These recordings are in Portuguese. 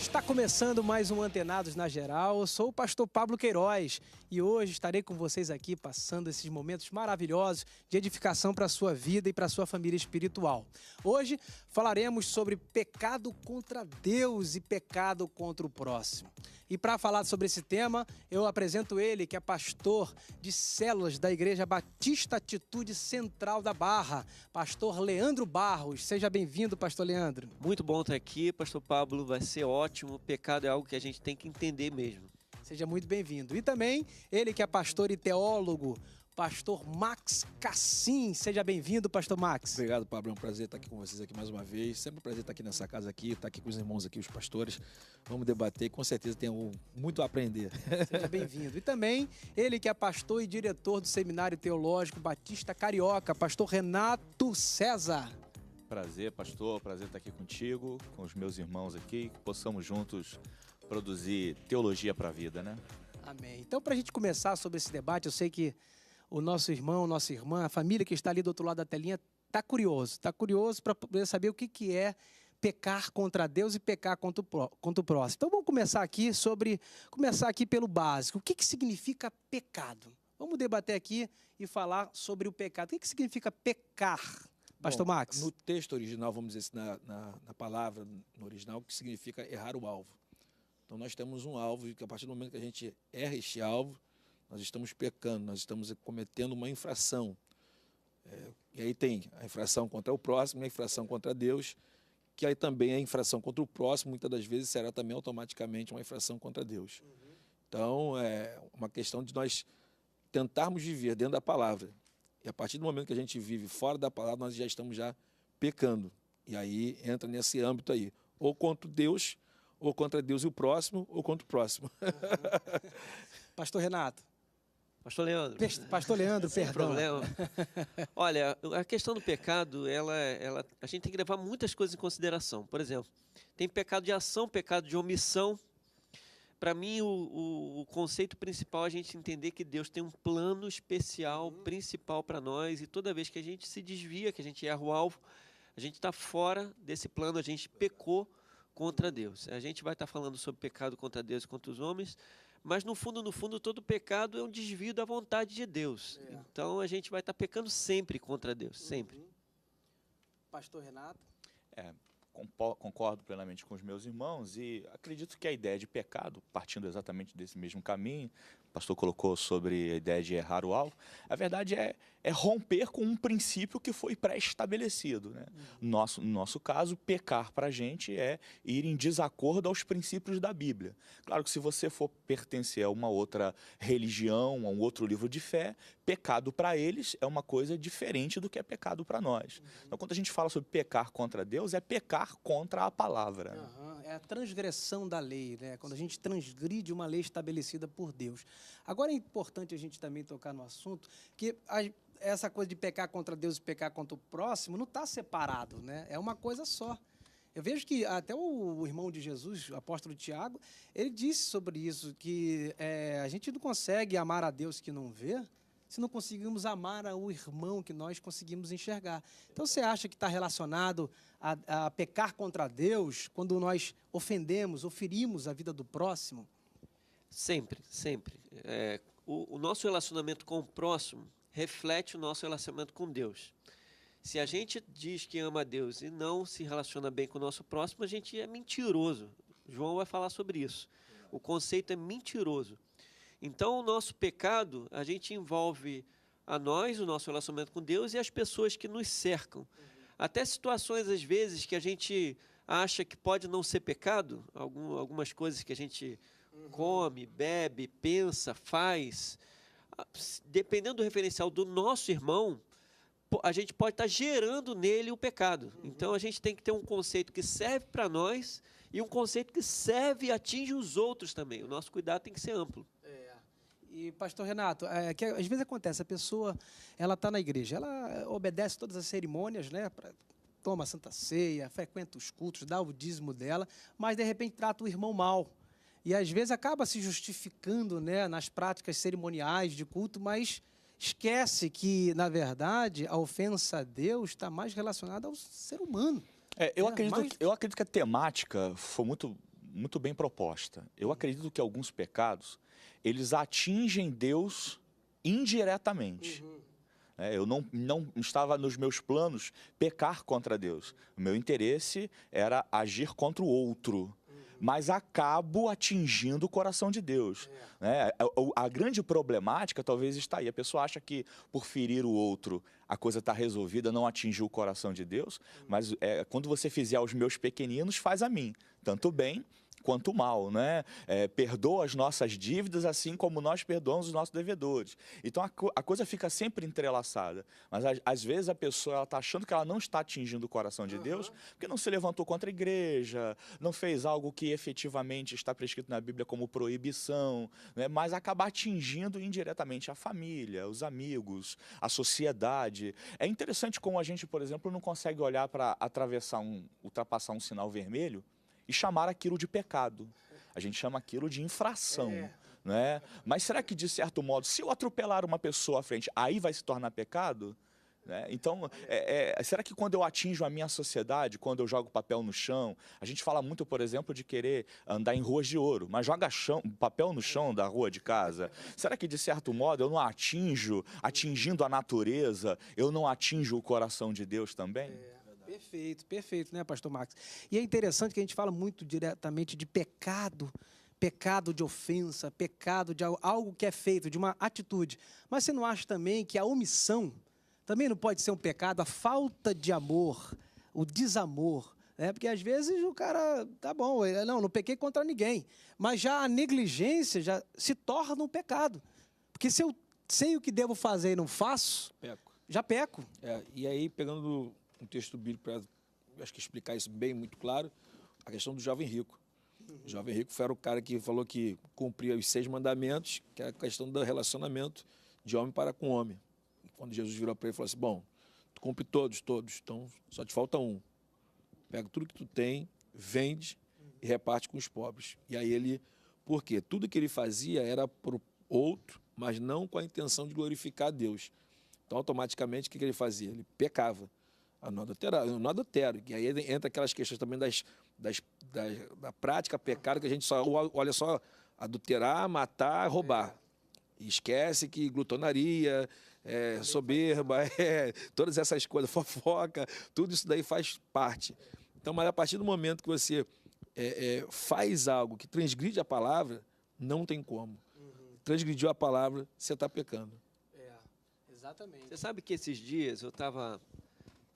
Está começando mais um Antenados na Geral. Eu sou o pastor Pablo Queiroz e hoje estarei com vocês aqui passando esses momentos maravilhosos de edificação para a sua vida e para a sua família espiritual. Hoje falaremos sobre pecado contra Deus e pecado contra o próximo. E para falar sobre esse tema, eu apresento ele, que é pastor de células da Igreja Batista Atitude Central da Barra, pastor Leandro Barros. Seja bem-vindo, pastor Leandro. Muito bom estar aqui, pastor Pablo, vai ser ótimo. O pecado é algo que a gente tem que entender mesmo. Seja muito bem-vindo. E também ele que é pastor e teólogo, pastor Max Cassim. Seja bem-vindo, pastor Max. Obrigado, Pablo. É um prazer estar aqui com vocês aqui mais uma vez. Sempre um prazer estar aqui nessa casa aqui, estar aqui com os irmãos aqui, os pastores. Vamos debater, com certeza tem muito a aprender. Seja bem-vindo. E também ele que é pastor e diretor do Seminário Teológico Batista Carioca, pastor Renato César. Prazer, pastor. Prazer estar aqui contigo, com os meus irmãos aqui, que possamos juntos produzir teologia para a vida, né? Amém. Então, para a gente começar sobre esse debate, eu sei que o nosso irmão, nossa irmã, a família que está ali do outro lado da telinha está curioso para poder saber o que é pecar contra Deus e pecar contra o próximo. Então, vamos começar aqui pelo básico. O que significa pecado? Vamos debater aqui e falar sobre o pecado. O que significa pecar? Pastor Max. No texto original, vamos dizer assim, na palavra no original, que significa errar o alvo. Então nós temos um alvo e que a partir do momento que a gente erra este alvo, nós estamos pecando, nós estamos cometendo uma infração. E aí tem a infração contra o próximo, a infração contra Deus, que aí também a infração contra o próximo, muitas das vezes será também automaticamente uma infração contra Deus. Então é uma questão de nós tentarmos viver dentro da palavra. E a partir do momento que a gente vive fora da palavra, nós já estamos pecando. E aí entra nesse âmbito aí. Ou contra Deus, ou contra Deus e o próximo, ou contra o próximo. Pastor Renato. Pastor Leandro. Pastor Leandro, Sem perdão. problema. Olha, a questão do pecado, a gente tem que levar muitas coisas em consideração. Por exemplo, tem pecado de ação, pecado de omissão. Para mim, o conceito principal é a gente entender que Deus tem um plano especial, principal para nós, e toda vez que a gente se desvia, que a gente erra o alvo, a gente está fora desse plano, a gente pecou contra Deus. A gente vai estar falando sobre pecado contra Deus e contra os homens, mas no fundo, todo pecado é um desvio da vontade de Deus. Então, a gente vai estar pecando sempre contra Deus, sempre. Pastor Renato. Concordo plenamente com os meus irmãos e acredito que a ideia de pecado, partindo exatamente desse mesmo caminho, o pastor colocou sobre a ideia de errar o alvo, a verdade é romper com um princípio que foi pré-estabelecido, né? No nosso caso, pecar para a gente é ir em desacordo aos princípios da Bíblia. Claro que se você for pertencer a uma outra religião, a um outro livro de fé, pecado para eles é uma coisa diferente do que é pecado para nós. Então, quando a gente fala sobre pecar contra Deus, é pecar contra a palavra. É a transgressão da lei, né? Quando a gente transgride uma lei estabelecida por Deus. Agora é importante a gente também tocar no assunto que essa coisa de pecar contra Deus e pecar contra o próximo não está separado, né? É uma coisa só. Eu vejo que até o irmão de Jesus, o apóstolo Tiago, ele disse sobre isso, que a gente não consegue amar a Deus que não vê se não conseguimos amar o irmão que nós conseguimos enxergar. Então, você acha que está relacionado a pecar contra Deus quando nós ofendemos ou ferimos a vida do próximo? Sempre, sempre. O nosso relacionamento com o próximo reflete o nosso relacionamento com Deus. Se a gente diz que ama a Deus e não se relaciona bem com o nosso próximo, a gente é mentiroso. João vai falar sobre isso. O conceito é mentiroso. Então, o nosso pecado, a gente envolve a nós, o nosso relacionamento com Deus e as pessoas que nos cercam. Até situações, às vezes, que a gente acha que pode não ser pecado, algumas coisas que a gente come, bebe, pensa, faz. Dependendo do referencial do nosso irmão, a gente pode estar gerando nele o pecado. Então, a gente tem que ter um conceito que serve para nós e um conceito que serve e atinge os outros também. O nosso cuidado tem que ser amplo. E, pastor Renato, que às vezes acontece, a pessoa, ela está na igreja, ela obedece todas as cerimônias, né, toma a Santa Ceia, frequenta os cultos, dá o dízimo dela, mas, de repente, trata o irmão mal. E, às vezes, acaba se justificando, né, nas práticas cerimoniais de culto, mas esquece que, na verdade, a ofensa a Deus está mais relacionada ao ser humano. Eu acredito que a temática foi muito muito bem proposta. Eu acredito que alguns pecados, eles atingem Deus indiretamente. Eu não estava nos meus planos pecar contra Deus. O meu interesse era agir contra o outro. Mas acabo atingindo o coração de Deus. A grande problemática talvez está aí. A pessoa acha que por ferir o outro a coisa está resolvida, não atingiu o coração de Deus. Mas quando você fizer aos meus pequeninos, faz a mim. Tanto bem quanto mal, né? Perdoa as nossas dívidas assim como nós perdoamos os nossos devedores. Então a coisa fica sempre entrelaçada. Mas às vezes a pessoa está achando que ela não está atingindo o coração de Deus porque não se levantou contra a igreja, não fez algo que efetivamente está prescrito na Bíblia como proibição, né? Mas acaba atingindo indiretamente a família, os amigos, a sociedade. É interessante como a gente, por exemplo, não consegue olhar para ultrapassar um sinal vermelho e chamar aquilo de pecado. A gente chama aquilo de infração. Né? Mas será que, de certo modo, se eu atropelar uma pessoa à frente, aí vai se tornar pecado? Né? Então, será que quando eu atinjo a minha sociedade, quando eu jogo papel no chão, a gente fala muito, por exemplo, de querer andar em ruas de ouro, mas joga papel no chão da rua de casa. Será que, de certo modo, eu não atingindo a natureza, eu não atinjo o coração de Deus também? Perfeito, perfeito, né, pastor Max? E é interessante que a gente fala muito diretamente de pecado, pecado de ofensa, pecado de algo que é feito, de uma atitude. Mas você não acha também que a omissão também não pode ser um pecado? A falta de amor, o desamor, né? Porque às vezes o cara, tá bom, não pequei contra ninguém, mas já a negligência já se torna um pecado. Porque se eu sei o que devo fazer e não faço, já peco. E aí, pegando um texto bíblico para, acho que explicar isso bem, muito claro, a questão do jovem rico. O jovem rico era o cara que falou que cumpria os 6 mandamentos, que é a questão do relacionamento de homem para com homem. E quando Jesus virou para ele e falou assim, bom, tu cumpre todos, então só te falta um. Pega tudo que tu tem, vende e reparte com os pobres. E aí ele, por quê? Tudo que ele fazia era para o outro, mas não com a intenção de glorificar a Deus. Então, automaticamente, o que ele fazia? Ele pecava. Eu não adultero. E aí entra aquelas questões também da prática pecado, que a gente só olha só adulterar, matar, roubar. E esquece que glutonaria, soberba, todas essas coisas, fofoca, tudo isso daí faz parte. Então, mas a partir do momento que você faz algo que transgride a palavra, não tem como. Transgrediu a palavra, você está pecando. Exatamente. Você sabe que esses dias eu estava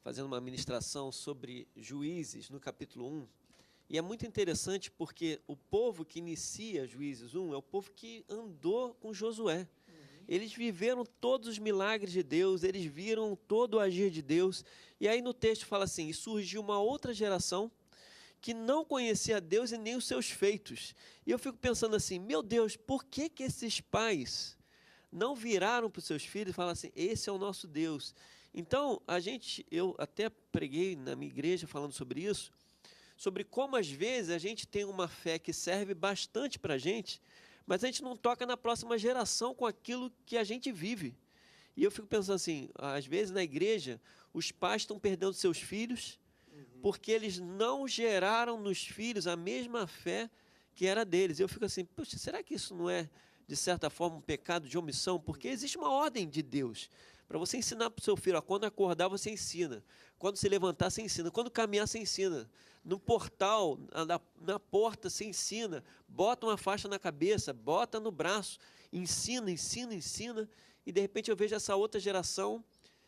fazendo uma ministração sobre Juízes, no capítulo 1, e é muito interessante porque o povo que inicia Juízes 1 é o povo que andou com Josué. Eles viveram todos os milagres de Deus, eles viram todo o agir de Deus, e aí no texto fala assim, e surgiu uma outra geração que não conhecia Deus e nem os seus feitos. E eu fico pensando assim, meu Deus, por que esses pais não viraram para os seus filhos e falaram assim, esse é o nosso Deus? Então, eu até preguei na minha igreja falando sobre isso, sobre como às vezes a gente tem uma fé que serve bastante para a gente, mas a gente não toca na próxima geração com aquilo que a gente vive. E eu fico pensando assim, às vezes na igreja, os pais estão perdendo seus filhos, porque eles não geraram nos filhos a mesma fé que era deles. Eu fico assim, poxa, será que isso não é, de certa forma, um pecado de omissão? Porque existe uma ordem de Deus para você ensinar para o seu filho, quando acordar você ensina, quando se levantar você ensina, quando caminhar você ensina, no portal, na porta você ensina, bota uma faixa na cabeça, bota no braço, ensina, e de repente eu vejo essa outra geração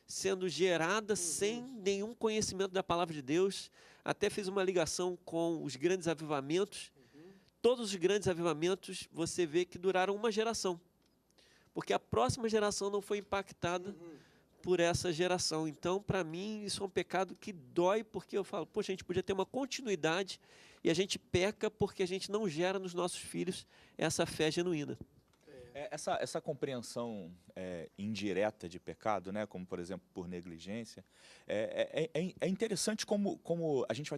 sendo gerada sem nenhum conhecimento da palavra de Deus. Até fiz uma ligação com os grandes avivamentos. Todos os grandes avivamentos você vê que duraram uma geração, porque a próxima geração não foi impactada por essa geração. Então, para mim, isso é um pecado que dói, porque eu falo, poxa, a gente podia ter uma continuidade e a gente peca porque a gente não gera nos nossos filhos essa fé genuína. Essa compreensão indireta de pecado, né, como, por exemplo, por negligência, é interessante como a gente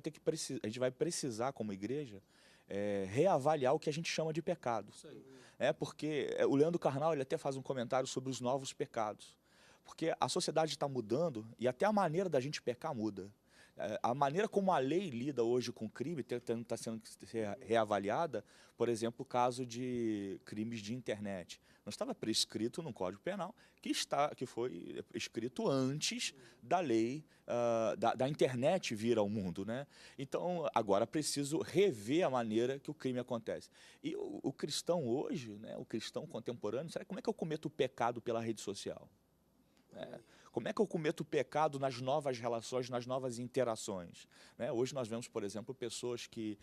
vai precisar, como igreja, reavaliar o que a gente chama de pecado. Porque o Leandro Carnal ele até faz um comentário sobre os novos pecados. Porque a sociedade está mudando e até a maneira da gente pecar muda. A maneira como a lei lida hoje com o crime está sendo reavaliada, por exemplo, o caso de crimes de internet. Não estava prescrito no Código Penal, que foi escrito antes da lei da internet vir ao mundo, né? Então, agora preciso rever a maneira que o crime acontece. E o cristão hoje, né, o cristão contemporâneo, sabe como é que eu cometo o pecado pela rede social? Como é que eu cometo o pecado nas novas relações, nas novas interações? Né? Hoje nós vemos, por exemplo, pessoas que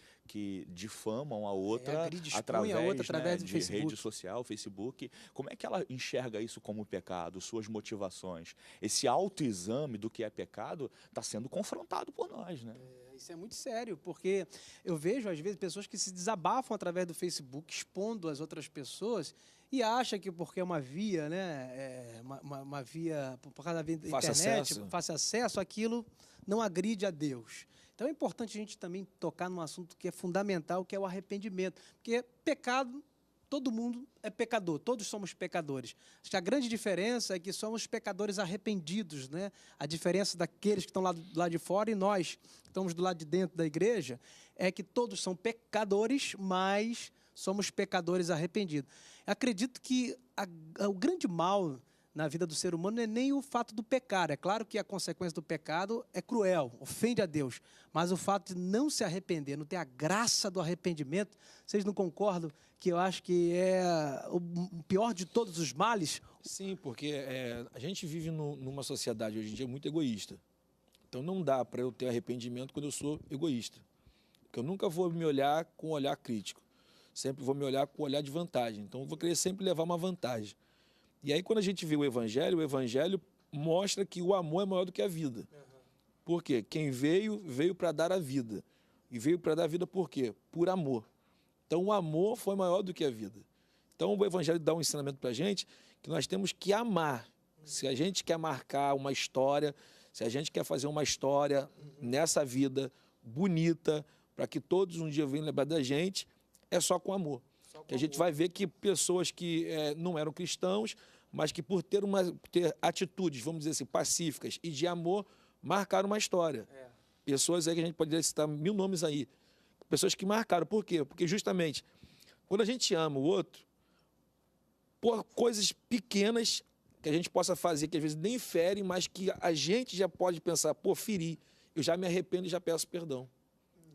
difamam a outra através do de Facebook. rede social, Facebook. Como é que ela enxerga isso como pecado, suas motivações? Esse autoexame do que é pecado está sendo confrontado por nós, né? Isso é muito sério, porque eu vejo, às vezes, pessoas que se desabafam através do Facebook, expondo as outras pessoas, e acha que porque é uma via, né, uma via, por causa da internet, fácil acesso, aquilo não agride a Deus. Então é importante a gente também tocar num assunto que é fundamental, que é o arrependimento. Porque pecado, todo mundo é pecador, todos somos pecadores. Acho que a grande diferença é que somos pecadores arrependidos, né? A diferença daqueles que estão lá do lado de fora e nós que estamos do lado de dentro da igreja é que todos são pecadores, mas somos pecadores arrependidos. Acredito que o grande mal na vida do ser humano não é nem o fato do pecar. É claro que a consequência do pecado é cruel, ofende a Deus. Mas o fato de não se arrepender, não ter a graça do arrependimento, vocês não concordam que eu acho que é o pior de todos os males? Sim, porque a gente vive numa sociedade hoje em dia muito egoísta. Então não dá para eu ter arrependimento quando eu sou egoísta. Porque eu nunca vou me olhar com um olhar crítico. Sempre vou me olhar com um olhar de vantagem. Então eu vou querer sempre levar uma vantagem. E aí, quando a gente vê o Evangelho mostra que o amor é maior do que a vida. Por quê? Quem veio para dar a vida. E veio para dar a vida por quê? Por amor. Então, o amor foi maior do que a vida. Então, o Evangelho dá um ensinamento para a gente que nós temos que amar. Se a gente quer marcar uma história, se a gente quer fazer uma história nessa vida bonita, para que todos um dia venham lembrar da gente, é só com amor. Que a gente vai ver que pessoas que não eram cristãos, mas que por ter atitudes, vamos dizer assim, pacíficas e de amor, marcaram uma história. Pessoas aí que a gente poderia citar 1000 nomes aí. Pessoas que marcaram. Por quê? Porque justamente, quando a gente ama o outro, por coisas pequenas que a gente possa fazer, que às vezes nem ferem, mas que a gente já pode pensar, pô, feri, eu já me arrependo e já peço perdão.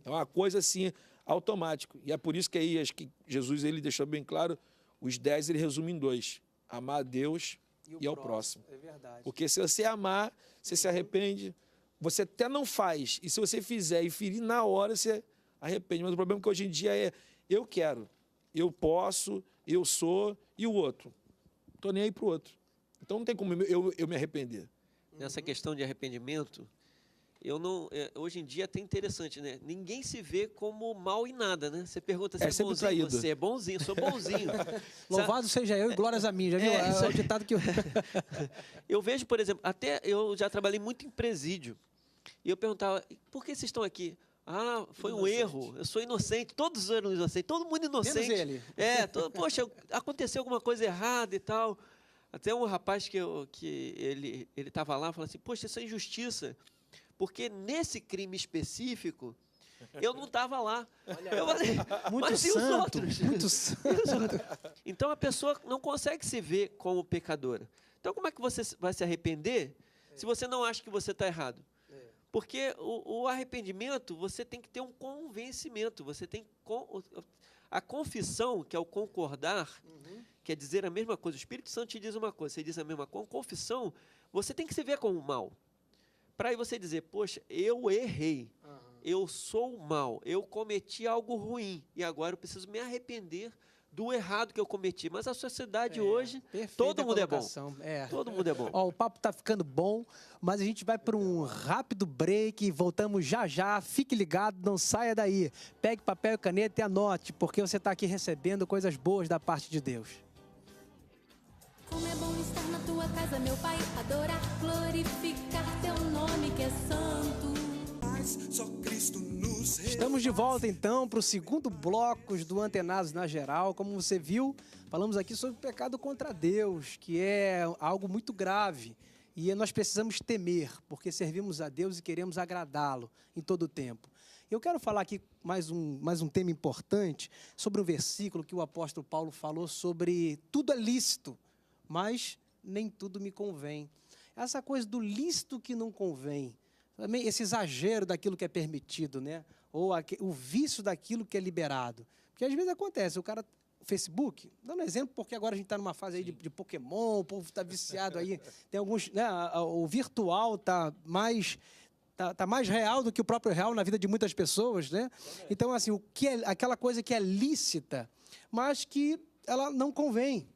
É uma coisa assim, automático. E é por isso que aí, acho que Jesus ele deixou bem claro, os 10 ele resume em 2. Amar a Deus e ao próximo. É verdade. Porque se você amar, você se arrepende, você até não faz. E se você fizer e ferir na hora, você arrepende. Mas o problema é que hoje em dia é, eu quero, eu posso, eu sou, e o outro? Estou nem aí para o outro. Então não tem como eu me arrepender. Nessa questão de arrependimento, hoje em dia é até interessante, né? Ninguém se vê como mal em nada, né? Você pergunta se é sempre bonzinho, traído. você é bonzinho, sou bonzinho. Louvado seja eu e glórias a mim, já viu? isso É o aí. ditado que eu... Eu vejo, por exemplo, até eu já trabalhei muito em presídio, e eu perguntava, por que vocês estão aqui? Ah, foi um erro, eu sou inocente, todos eram inocentes, todo mundo inocente. Menos ele. Poxa, aconteceu alguma coisa errada e tal. Até um rapaz que ele estava lá, falou assim, poxa, isso é injustiça. Porque nesse crime específico, eu não estava lá. Eu falei, Muito mas e os santo, outros? muito santo. E os outros? Então, a pessoa não consegue se ver como pecadora. Então, como é que você vai se arrepender se você não acha que você está errado? Porque o arrependimento, você tem que ter um convencimento. Você tem a confissão, que é o concordar, quer dizer a mesma coisa. O Espírito Santo te diz uma coisa, você diz a mesma coisa. Confissão, você tem que se ver como mal. Para aí você dizer, poxa, eu errei, eu sou mal, eu cometi algo ruim e agora eu preciso me arrepender do errado que eu cometi. Mas a sociedade hoje, todo mundo é bom. Todo mundo é bom. Ó, o papo está ficando bom, mas a gente vai para um rápido break e voltamos já já. Fique ligado, não saia daí. Pegue papel e caneta e anote, porque você está aqui recebendo coisas boas da parte de Deus. Como é bom estar na tua casa, meu Pai, adorar, glorificar teu nome que é santo. Só Cristo nos Estamos de volta então para o segundo bloco do Antenados na Geral. Como você viu, falamos aqui sobre o pecado contra Deus, que é algo muito grave. E nós precisamos temer, porque servimos a Deus e queremos agradá-lo em todo o tempo. Eu quero falar aqui mais um tema importante sobre um versículo que o apóstolo Paulo falou sobre tudo é lícito, mas nem tudo me convém. Essa coisa do lícito que não convém, também esse exagero daquilo que é permitido, né? Ou o vício daquilo que é liberado. Porque às vezes acontece, o cara... Facebook, dando um exemplo, porque agora a gente está numa fase aí de Pokémon, o povo está viciado aí, tem alguns, né, o virtual está mais real do que o próprio real na vida de muitas pessoas, né? Então, assim, aquela coisa que é lícita, mas que ela não convém,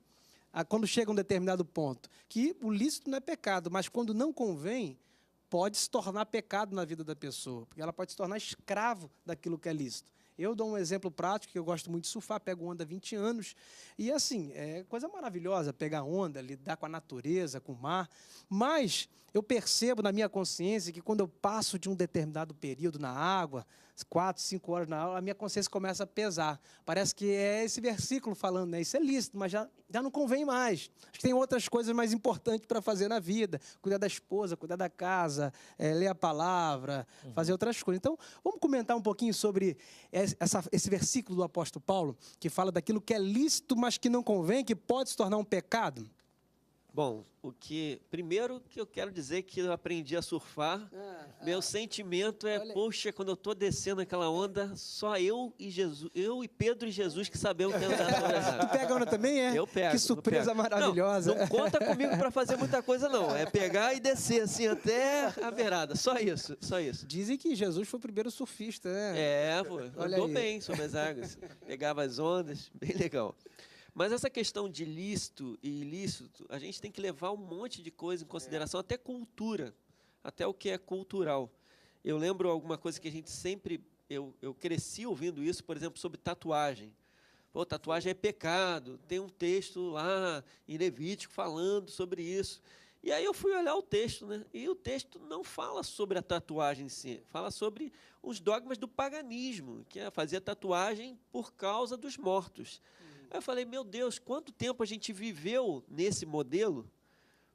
quando chega a um determinado ponto, que o lícito não é pecado, mas quando não convém, pode se tornar pecado na vida da pessoa, porque ela pode se tornar escravo daquilo que é lícito. Eu dou um exemplo prático, que eu gosto muito de surfar, pego onda há 20 anos, e assim, é coisa maravilhosa pegar onda, lidar com a natureza, com o mar, mas eu percebo na minha consciência que quando eu passo de um determinado período na água, 4, 5 horas na água, a minha consciência começa a pesar. Parece que é esse versículo falando, né? Isso é lícito, mas já não convém mais. Acho que tem outras coisas mais importantes para fazer na vida. Cuidar da esposa, cuidar da casa, ler a palavra, fazer outras coisas. Então, vamos comentar um pouquinho sobre esse versículo do apóstolo Paulo, que fala daquilo que é lícito, mas que não convém, que pode se tornar um pecado? Bom, primeiro que eu quero dizer que eu aprendi a surfar, meu sentimento é, poxa, quando eu estou descendo aquela onda, só eu e Pedro e Jesus que sabemos que andar sobre as águas. Tu pega onda também, é? Eu pego. Que surpresa maravilhosa. Não conta comigo para fazer muita coisa, não. É pegar e descer assim até a beirada. Só isso. Dizem que Jesus foi o primeiro surfista, né? Pô, andou bem sobre as águas. Pegava as ondas, bem legal. Mas essa questão de lícito e ilícito, a gente tem que levar um monte de coisa em consideração, até cultura, até o que é cultural. Eu lembro alguma coisa que a gente sempre... Eu cresci ouvindo isso, por exemplo, sobre tatuagem. Pô, tatuagem é pecado, tem um texto lá em Levítico falando sobre isso. E aí eu fui olhar o texto, né? E o texto não fala sobre a tatuagem em si, fala sobre os dogmas do paganismo, que é fazer tatuagem por causa dos mortos. Aí eu falei, meu Deus, quanto tempo a gente viveu nesse modelo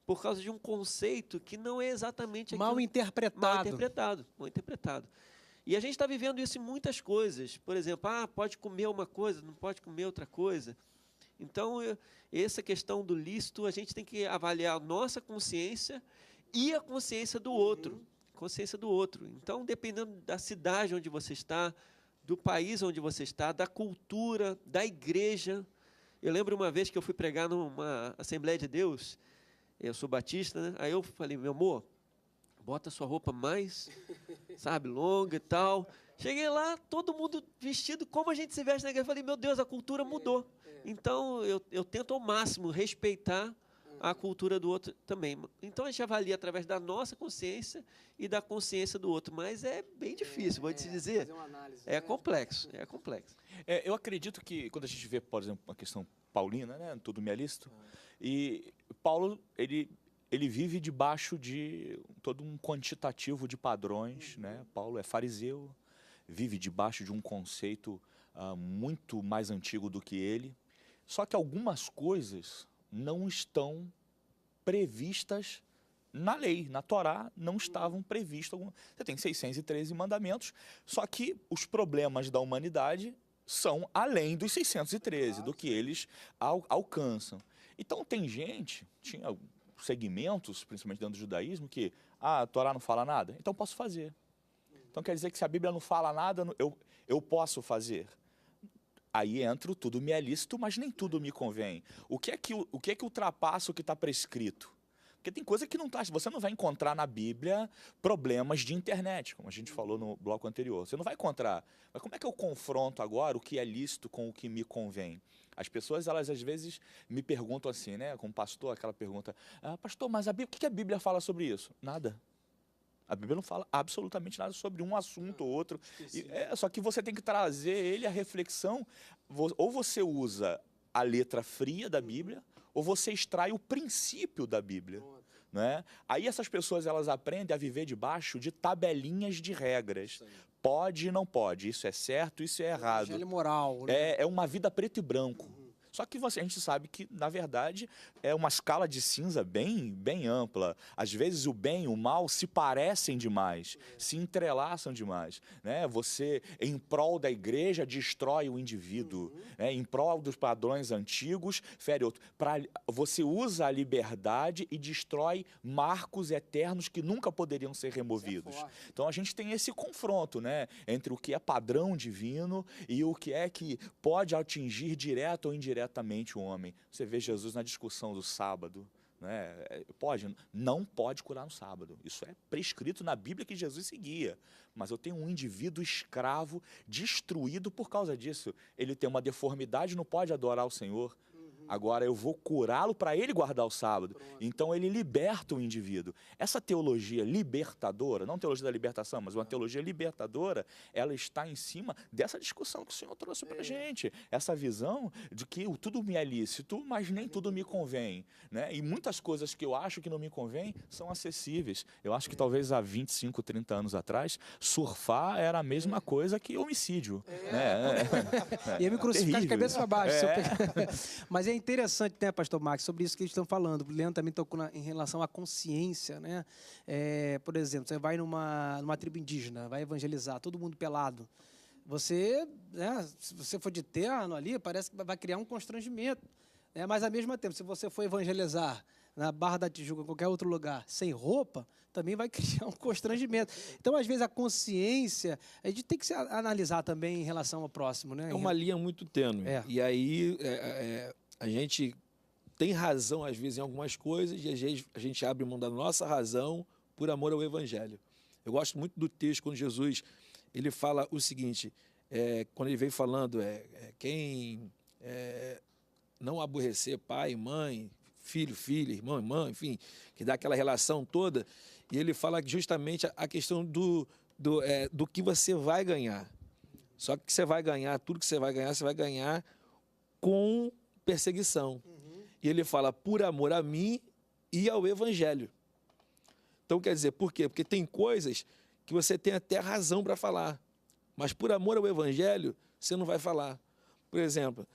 por causa de um conceito que não é exatamente mal interpretado. Mal interpretado. E a gente está vivendo isso em muitas coisas. Por exemplo, pode comer uma coisa, não pode comer outra coisa. Então, essa questão do lícito, a gente tem que avaliar a nossa consciência e a consciência do outro. Consciência do outro. Então, dependendo da cidade onde você está, do país onde você está, da cultura, da igreja. Eu lembro uma vez que eu fui pregar numa Assembleia de Deus, eu sou batista, né? Aí eu falei, meu amor, bota sua roupa mais, longa e tal. Cheguei lá, todo mundo vestido como a gente se veste na igreja. Eu falei, meu Deus, a cultura mudou. Então, eu tento ao máximo respeitar a cultura do outro também. Então, a gente avalia através da nossa consciência e da consciência do outro. Mas é bem difícil, vou te dizer. Fazer uma análise, complexo. Eu acredito que, quando a gente vê, por exemplo, uma questão paulina, né, tudo me é lícito, e Paulo, ele vive debaixo de todo um quantitativo de padrões, né? Paulo é fariseu, vive debaixo de um conceito muito mais antigo do que ele, só que algumas coisas não estão previstas na lei, na Torá, não estavam previstas. Você tem 613 mandamentos, só que os problemas da humanidade são além dos 613, do que eles alcançam. Então tem gente, tinha segmentos, principalmente dentro do judaísmo, que a Torá não fala nada, então posso fazer. Então quer dizer que se a Bíblia não fala nada, eu posso fazer. Aí entra o tudo me é lícito, mas nem tudo me convém. O que é que ultrapassa o que está prescrito? Porque tem coisa que não está. Você não vai encontrar na Bíblia problemas de internet, como a gente falou no bloco anterior. Você não vai encontrar. Mas como é que eu confronto agora o que é lícito com o que me convém? As pessoas, elas às vezes me perguntam assim, né? Como pastor, aquela pergunta: pastor, mas o que a Bíblia fala sobre isso? Nada. A Bíblia não fala absolutamente nada sobre um assunto ou outro. Só que você tem que trazer ele à reflexão. Ou você usa a letra fria da Bíblia, ou você extrai o princípio da Bíblia. Né? Aí essas pessoas, elas aprendem a viver debaixo de tabelinhas de regras. Pode e não pode. Isso é certo, isso é errado. Evangelho moral. Né? É uma vida preto e branco. Só que a gente sabe que, na verdade, é uma escala de cinza bem ampla. Às vezes o bem e o mal se parecem demais, se entrelaçam demais, né? Você, em prol da igreja, destrói o indivíduo, né? Em prol dos padrões antigos, fere outro. Você usa a liberdade e destrói marcos eternos que nunca poderiam ser removidos. Então a gente tem esse confronto, né, entre o que é padrão divino e o que é que pode atingir direto ou indiretamente o homem. Você vê Jesus na discussão do sábado, né? Não pode curar no sábado. Isso é prescrito na Bíblia que Jesus seguia. Mas eu tenho um indivíduo escravo destruído por causa disso. Ele tem uma deformidade, não pode adorar o Senhor. Agora eu vou curá-lo para ele guardar o sábado. Então ele liberta o indivíduo. Essa teologia libertadora, não teologia da libertação, mas uma teologia libertadora, ela está em cima dessa discussão que o Senhor trouxe para a gente. Essa visão de que tudo me é lícito, mas nem tudo me convém, né? E muitas coisas que eu acho que não me convém são acessíveis. Eu acho que talvez há 25, 30 anos atrás, surfar era a mesma coisa que homicídio. Né? Ia me crucificar de cabeça para baixo. Se eu pegar... Mas é interessante, né, pastor Max, sobre isso que eles estão falando. O Leandro também tocou em relação à consciência, né? Por exemplo, você vai numa tribo indígena, vai evangelizar, todo mundo pelado. Você, né, se você for de terno ali, parece que vai criar um constrangimento. Né? Mas, ao mesmo tempo, se você for evangelizar na Barra da Tijuca, em qualquer outro lugar, sem roupa, também vai criar um constrangimento. Então, às vezes, a consciência, a gente tem que se analisar também em relação ao próximo, né? É uma linha muito tênue. E aí, a gente tem razão, às vezes, em algumas coisas, e às vezes a gente abre mão da nossa razão por amor ao Evangelho. Eu gosto muito do texto, quando Jesus ele fala o seguinte, quando ele veio falando, quem não aborrecer pai, mãe, filho, filha, irmão, irmã, enfim, que dá aquela relação toda, e ele fala justamente a questão do que você vai ganhar. Só que você vai ganhar, tudo que você vai ganhar com perseguição. E ele fala, por amor a mim e ao Evangelho. Então, quer dizer, por quê? Porque tem coisas que você tem até razão para falar, mas por amor ao Evangelho, você não vai falar. Por exemplo,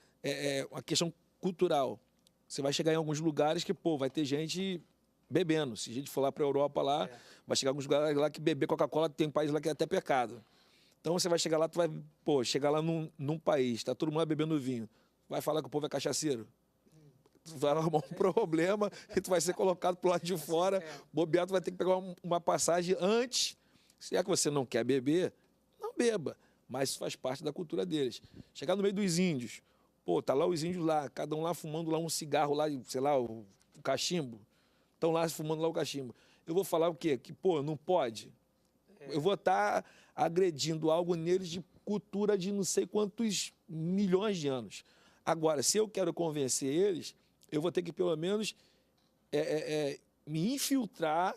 uma questão cultural. Você vai chegar em alguns lugares que, vai ter gente bebendo. Se a gente for lá para a Europa, vai chegar em alguns lugares lá que beber Coca-Cola, tem país lá que é até pecado. Então, você vai chegar lá, tu vai, chegar lá num país, está todo mundo bebendo vinho. Vai falar que o povo é cachaceiro? Tu vai arrumar um problema e tu vai ser colocado pro lado de fora. Bobeado, tu vai ter que pegar uma passagem antes. Se é que você não quer beber, não beba. Mas isso faz parte da cultura deles. Chegar no meio dos índios. Tá lá os índios lá, cada um lá fumando lá um cigarro lá, sei lá, o cachimbo. Estão lá fumando lá o cachimbo. Eu vou falar o quê? Que, não pode. Eu vou estar agredindo algo neles de cultura de não sei quantos milhões de anos. Agora, se eu quero convencer eles, eu vou ter que, pelo menos, me infiltrar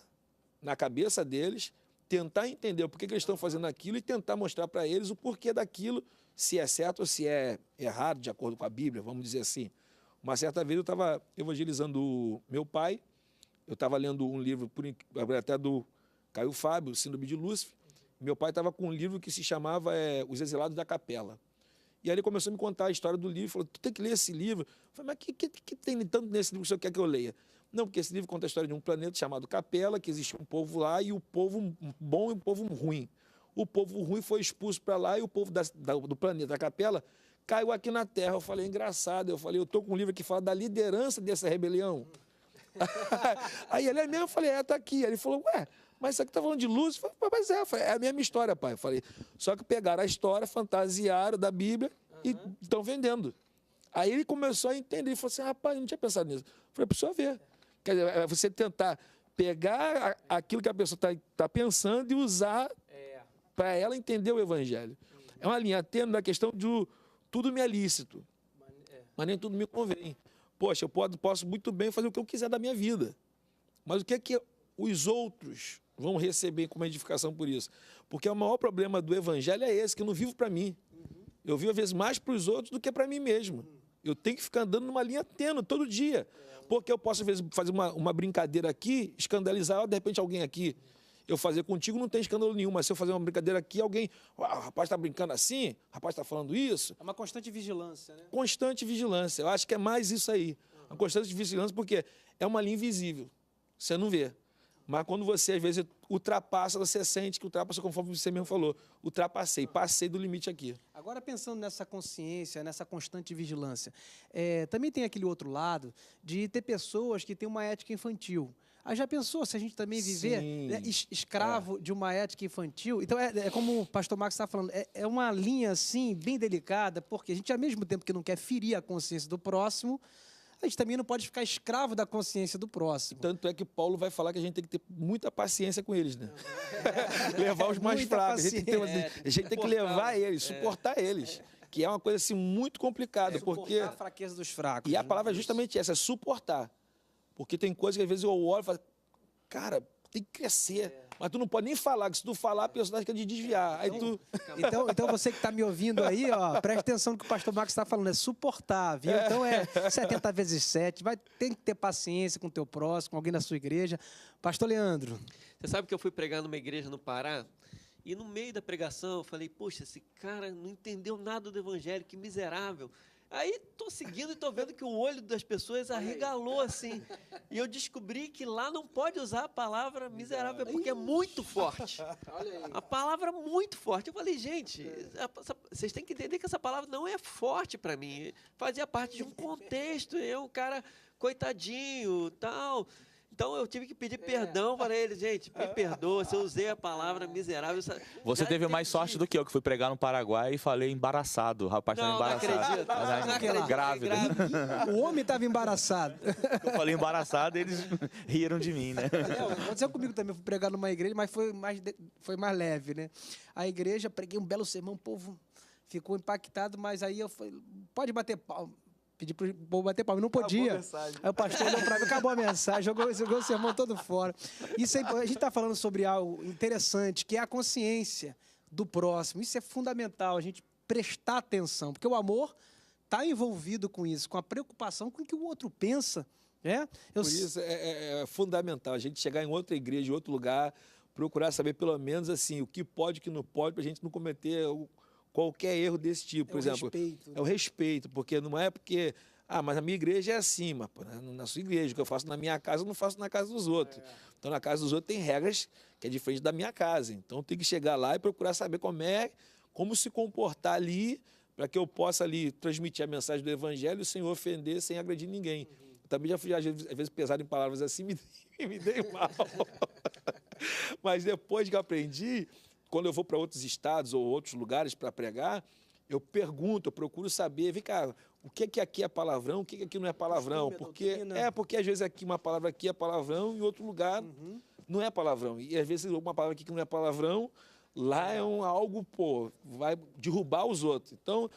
na cabeça deles, tentar entender o porquê que eles estão fazendo aquilo e tentar mostrar para eles o porquê daquilo, se é certo ou se é errado, de acordo com a Bíblia, vamos dizer assim. Uma certa vez eu estava evangelizando o meu pai, eu estava lendo um livro até do Caio Fábio, Síndrome de Lúcifer. Meu pai estava com um livro que se chamava Os Exilados da Capela. E aí ele começou a me contar a história do livro, falou, tu tem que ler esse livro. Eu falei, mas o que tem tanto nesse livro que o senhor quer que eu leia? Não, porque esse livro conta a história de um planeta chamado Capela, que existe um povo lá, e o povo bom e o povo ruim. O povo ruim foi expulso para lá e o povo do planeta da Capela caiu aqui na Terra. Eu falei, engraçado. Eu falei, eu estou com um livro que fala da liderança dessa rebelião. Aí ele mesmo, eu falei, tá aqui. Aí ele falou, mas isso aqui tá falando de luz? Eu falei, mas é a mesma história, pai. Eu falei, só que pegaram a história, fantasiaram da Bíblia e estão vendendo. Aí ele começou a entender, ele falou assim, rapaz, eu não tinha pensado nisso. Eu falei, precisa ver. Quer dizer, é você tentar pegar aquilo que a pessoa está pensando e usar para ela entender o Evangelho. É uma linha tênue da questão de tudo me é lícito, mas nem tudo me convém. Poxa, eu posso muito bem fazer o que eu quiser da minha vida, mas o que é que os outros vão receber como edificação por isso? Porque o maior problema do Evangelho é esse, que eu não vivo para mim. Eu vivo, às vezes, mais para os outros do que para mim mesmo. Eu tenho que ficar andando numa linha tênue todo dia. Porque eu posso, às vezes, fazer uma brincadeira aqui, escandalizar, de repente, alguém aqui. eu fazer contigo não tem escândalo nenhum, mas se eu fazer uma brincadeira aqui, alguém, o rapaz está brincando assim, o rapaz está falando isso. É uma constante vigilância, né? Constante vigilância, eu acho que é mais isso aí. Uma constante vigilância, porque é uma linha invisível, você não vê. Mas quando você, às vezes, ultrapassa, você sente que ultrapassa, conforme você mesmo falou. Passei do limite aqui. Agora, pensando nessa consciência, nessa constante vigilância, também tem aquele outro lado de ter pessoas que têm uma ética infantil. Aí já pensou se a gente também viver, né, escravo de uma ética infantil? Então, é como o pastor Marcos está falando, é uma linha, assim, bem delicada, porque a gente, ao mesmo tempo que não quer ferir a consciência do próximo, a gente também não pode ficar escravo da consciência do próximo. Tanto é que Paulo vai falar que a gente tem que ter muita paciência com eles, né? Levar os mais fracos. A gente tem que levar eles, suportar eles. Que é uma coisa assim muito complicada. Porque a fraqueza dos fracos. E a palavra é justamente essa, é suportar. Porque tem coisas que às vezes eu olho e falo, cara, tem que crescer. Mas tu não pode nem falar, que se tu falar, a pessoa fica de desviar. Aí Então você que está me ouvindo aí, ó, preste atenção no que o pastor Marcos está falando, é suportar, viu? Então 70 vezes 7, tem que ter paciência com o teu próximo, com alguém da sua igreja. Pastor Leandro. Você sabe que eu fui pregar numa igreja no Pará, e no meio da pregação eu falei, poxa, esse cara não entendeu nada do evangelho, que miserável. Aí tô seguindo e tô vendo que o olho das pessoas arregalou assim. E eu descobri que lá não pode usar a palavra miserável, porque é muito forte. A palavra é muito forte. Eu falei, gente, vocês têm que entender que essa palavra não é forte para mim. Fazia parte de um contexto, é um cara coitadinho, tal. Então eu tive que pedir perdão para ele, gente, me perdoa se eu usei a palavra miserável. Você teve mais sorte do que eu, que fui pregar no Paraguai e falei embaraçado. O rapaz estava embaraçado. Não acredito. Grávida. O homem estava embaraçado. Eu falei embaraçado e eles riram de mim, né? Aconteceu comigo também, eu fui pregar numa igreja, mas foi mais leve, né? A igreja, preguei um belo sermão, o povo ficou impactado, mas aí eu falei, pode bater palma. Pedi para o povo bater palma, não podia. Aí o pastor olhou para mim, acabou a mensagem, jogou o sermão todo fora. Isso a gente está falando sobre algo interessante, que é a consciência do próximo. Isso é fundamental, a gente prestar atenção, porque o amor está envolvido com isso, com a preocupação com o que o outro pensa. Né? Por isso é fundamental a gente chegar em outra igreja, em outro lugar, procurar saber pelo menos assim, o que pode e o que não pode, para a gente não cometer qualquer erro desse tipo, por exemplo. É o respeito, porque não é porque, mas a minha igreja é assim, mas na sua igreja, o que eu faço na minha casa, eu não faço na casa dos outros. Então, na casa dos outros tem regras que é diferente da minha casa. Então, tem que chegar lá e procurar saber como se comportar ali, para que eu possa ali transmitir a mensagem do evangelho sem ofender, sem agredir ninguém. Eu também já fui, às vezes, pesado em palavras assim, me dei mal. Mas depois que eu aprendi, quando eu vou para outros estados ou outros lugares para pregar, eu pergunto, eu procuro saber, vem cá, o que aqui é palavrão, o que aqui não é palavrão? Porque às vezes aqui uma palavra aqui é palavrão e em outro lugar não é palavrão. E às vezes uma palavra aqui que não é palavrão, lá é algo, vai derrubar os outros. Então,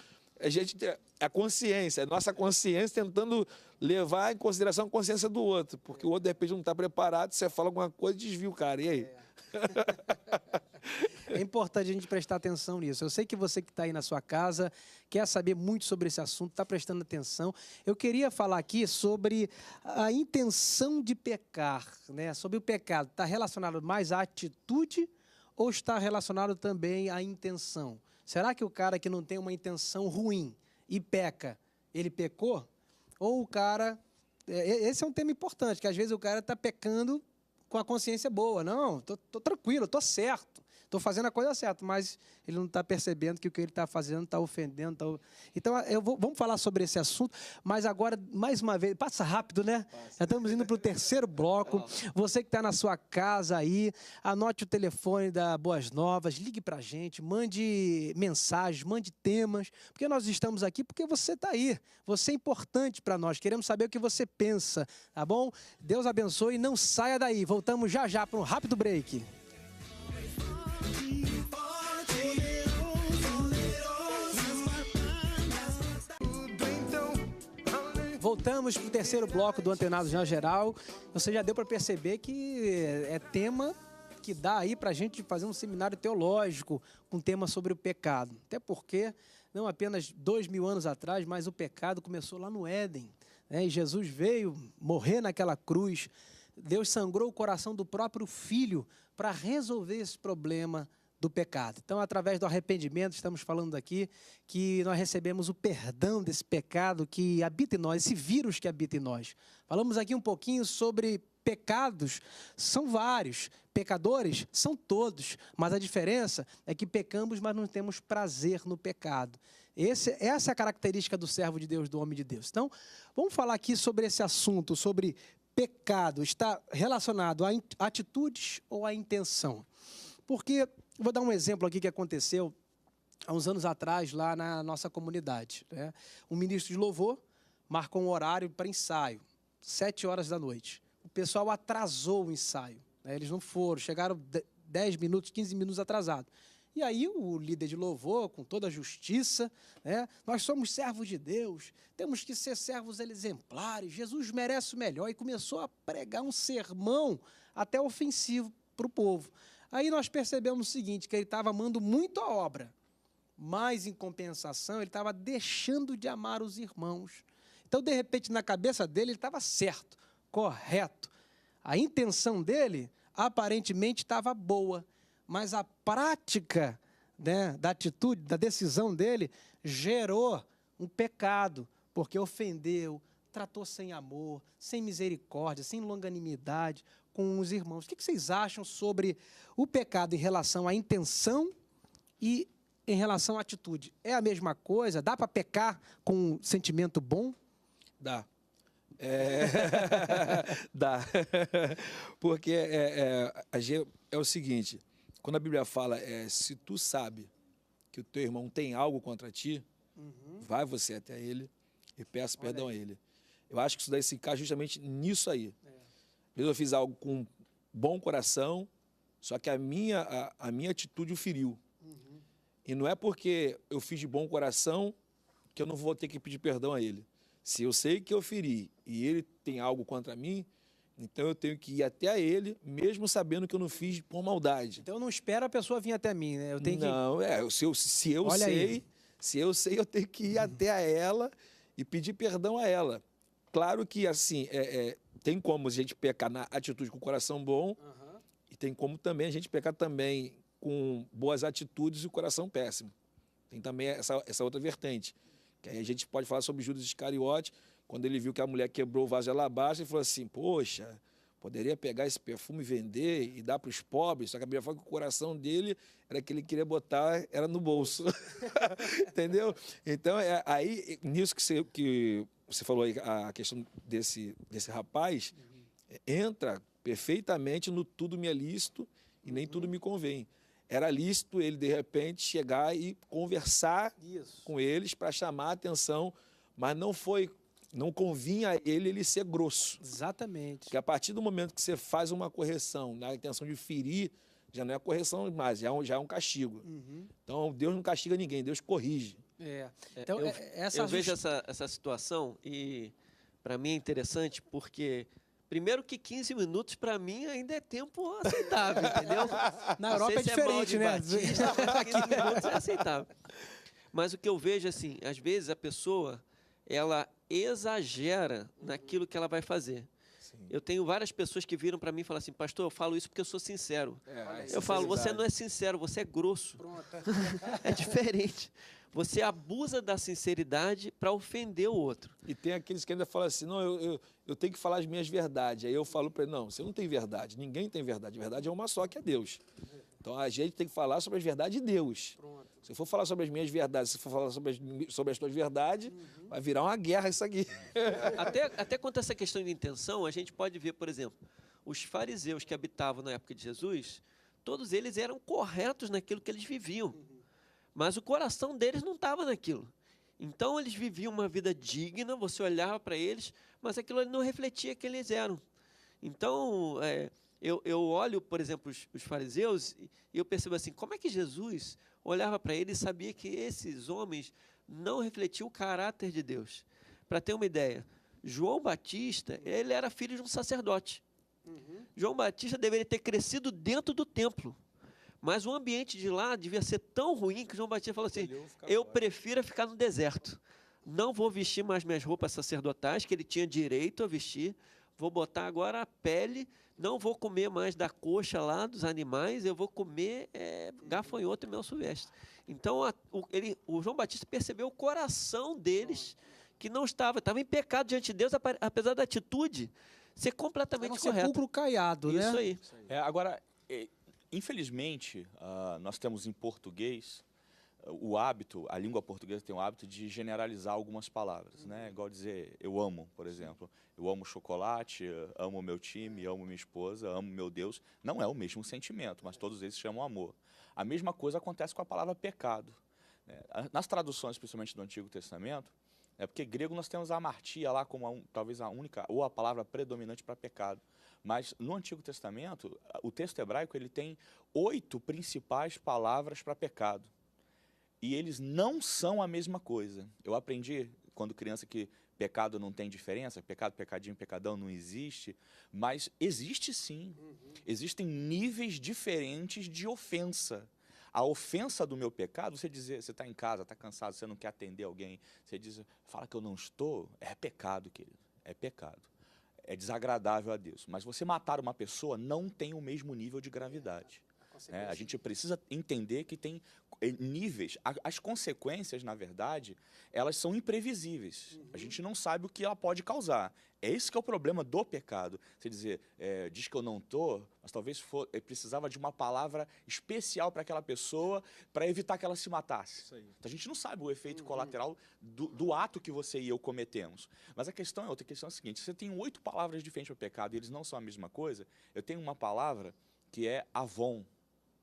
a consciência, a nossa consciência tentando levar em consideração a consciência do outro, porque o outro de repente não está preparado, você fala alguma coisa e desvia o cara, e aí? É importante a gente prestar atenção nisso. Eu sei que você que está aí na sua casa quer saber muito sobre esse assunto, está prestando atenção. Eu queria falar aqui sobre a intenção de pecar, né? Sobre o pecado. Está relacionado mais à atitude ou está relacionado também à intenção? Será que o cara que não tem uma intenção ruim e peca, ele pecou? Ou o cara... Esse é um tema importante, que às vezes o cara está pecando com a consciência boa. Não, tô tranquilo, tô certo. Estou fazendo a coisa certa, mas ele não está percebendo que o que ele está fazendo está ofendendo. Então, vamos falar sobre esse assunto, mas agora, mais uma vez, passa rápido, né? Já estamos indo para o terceiro bloco. Você que está na sua casa aí, anote o telefone da Boas Novas, ligue para a gente, mande mensagens, mande temas, porque nós estamos aqui porque você está aí. Você é importante para nós, queremos saber o que você pensa, tá bom? Deus abençoe e não saia daí. Voltamos já para um rápido break. Voltamos para o terceiro bloco do Antenados na Geral. Você já deu para perceber que é tema que dá aí para a gente fazer um seminário teológico com tema sobre o pecado. Até porque, não apenas 2000 anos atrás, mas o pecado começou lá no Éden. Né? E Jesus veio morrer naquela cruz, Deus sangrou o coração do próprio Filho para resolver esse problema do pecado. Então, através do arrependimento, estamos falando aqui que nós recebemos o perdão desse pecado que habita em nós, esse vírus que habita em nós. Falamos aqui um pouquinho sobre pecados, são vários. Pecadores são todos, mas a diferença é que pecamos, mas não temos prazer no pecado. Essa é a característica do servo de Deus, do homem de Deus. Então, vamos falar aqui sobre esse assunto, sobre pecado. Está relacionado a atitudes ou à intenção? Porque, vou dar um exemplo aqui que aconteceu há uns anos atrás lá na nossa comunidade, né? Um ministro de louvor marcou um horário para ensaio, 7 horas da noite. O pessoal atrasou o ensaio, né? Eles não foram, chegaram 10 minutos, 15 minutos atrasados. E aí o líder de louvor, com toda a justiça, né? Nós somos servos de Deus, temos que ser servos exemplares, Jesus merece o melhor. E começou a pregar um sermão até ofensivo para o povo. Aí nós percebemos o seguinte, que ele estava amando muito a obra, mas, em compensação, ele estava deixando de amar os irmãos. Então, de repente, na cabeça dele, ele estava certo, correto. A intenção dele, aparentemente, estava boa, mas a prática, né, da atitude, da decisão dele, gerou um pecado, porque ofendeu, tratou sem amor, sem misericórdia, sem longanimidade com os irmãos. O que vocês acham sobre o pecado em relação à intenção e em relação à atitude? É a mesma coisa? Dá para pecar com um sentimento bom? Dá. Dá. Porque é o seguinte, quando a Bíblia fala, se tu sabe que o teu irmão tem algo contra ti, vai você até ele e peça perdão a ele. Eu acho que isso daí se encaixa justamente nisso aí. Eu fiz algo com bom coração, só que a minha atitude o feriu. E não é porque eu fiz de bom coração que eu não vou ter que pedir perdão a ele. Se eu sei que eu feri e ele tem algo contra mim, então eu tenho que ir até a ele, mesmo sabendo que eu não fiz por maldade. Então eu não espero a pessoa vir até mim, né? Eu tenho não, se eu sei, eu tenho que ir até a ela e pedir perdão a ela. Claro que, assim, tem como a gente pecar na atitude com o coração bom, e tem como também a gente pecar também com boas atitudes e o coração péssimo. Tem também essa outra vertente. Que aí a gente pode falar sobre Judas Iscariote, quando ele viu que a mulher quebrou o vaso de alabastro, ele falou assim, poxa, poderia pegar esse perfume e vender e dar para os pobres, só que a Bíblia fala que o coração dele era que ele queria botar, era no bolso. Entendeu? Então, aí, nisso que você falou aí, a questão desse rapaz, entra perfeitamente no tudo me é lícito e nem tudo me convém. Era lícito ele, de repente, chegar e conversar com eles para chamar a atenção, mas não convinha a ele ser grosso. Exatamente. Porque a partir do momento que você faz uma correção na intenção de ferir, já não é correção mais, já é um castigo. Então, Deus não castiga ninguém, Deus corrige. Então, eu vejo essa situação e, para mim, é interessante porque... Primeiro que 15 minutos, para mim, ainda é tempo aceitável, entendeu? Na Europa é diferente, né? Batista, mas 15 minutos é aceitável. Mas o que eu vejo, assim, às vezes a pessoa, ela exagera naquilo que ela vai fazer. Sim. Eu tenho várias pessoas que viram para mim e falam assim, pastor, eu falo isso porque eu sou sincero. Eu falo, você não é sincero, você é grosso. Pronto. É diferente. Você abusa da sinceridade para ofender o outro. E tem aqueles que ainda falam assim, não, eu tenho que falar as minhas verdades. Aí eu falo para ele, não, você não tem verdade, ninguém tem verdade. A verdade é uma só, que é Deus. Então a gente tem que falar sobre as verdades de Deus. Pronto. Se eu for falar sobre as minhas verdades, se eu for falar sobre as tuas verdades, vai virar uma guerra isso aqui. Até quanto a essa questão de intenção, a gente pode ver, por exemplo, os fariseus que habitavam na época de Jesus, todos eles eram corretos naquilo que eles viviam. Mas o coração deles não estava naquilo. Então, eles viviam uma vida digna, você olhava para eles, mas aquilo ali não refletia que eles eram. Então, eu olho, por exemplo, os fariseus e eu percebo assim, como é que Jesus olhava para eles e sabia que esses homens não refletiam o caráter de Deus? Para ter uma ideia, João Batista, ele era filho de um sacerdote. João Batista deveria ter crescido dentro do templo. Mas o ambiente de lá devia ser tão ruim que João Batista falou assim, eu prefiro ficar no deserto. Não vou vestir mais minhas roupas sacerdotais, que ele tinha direito a vestir, vou botar agora a pele, não vou comer mais da coxa lá dos animais, eu vou comer gafanhoto e mel silvestre. Então, o João Batista percebeu o coração deles, que não estava em pecado diante de Deus, apesar da atitude ser completamente Era um correta. sepulcro caiado, né? Isso aí. Agora, infelizmente, nós temos em português o hábito, a língua portuguesa tem o hábito de generalizar algumas palavras, né? Igual dizer, eu amo, por exemplo. Eu amo chocolate, amo meu time, amo minha esposa, amo meu Deus. Não é o mesmo sentimento, mas todos eles chamam amor. A mesma coisa acontece com a palavra pecado, né? Nas traduções, principalmente do Antigo Testamento, porque grego nós temos a amartia lá como talvez a única, ou a palavra predominante para pecado. Mas no Antigo Testamento, o texto hebraico ele tem 8 principais palavras para pecado. E eles não são a mesma coisa. Eu aprendi, quando criança, que pecado não tem diferença, pecado, pecadinho, pecadão não existe, mas existe sim. Existem níveis diferentes de ofensa. A ofensa do meu pecado, você dizer, você está em casa, está cansado, você não quer atender alguém, você diz, fala que eu não estou, é pecado, querido, é pecado. É desagradável a Deus. Mas você matar uma pessoa não tem o mesmo nível de gravidade. A gente precisa entender que tem níveis. As consequências, na verdade, elas são imprevisíveis. A gente não sabe o que ela pode causar. É esse que é o problema do pecado. Você dizer, diz que eu não estou, mas talvez precisava de uma palavra especial para aquela pessoa para evitar que ela se matasse. Então, a gente não sabe o efeito colateral do ato que você e eu cometemos. Mas a questão é outra. A questão é a seguinte, você tem 8 palavras diferentes para pecado e eles não são a mesma coisa. Eu tenho uma palavra que é avon,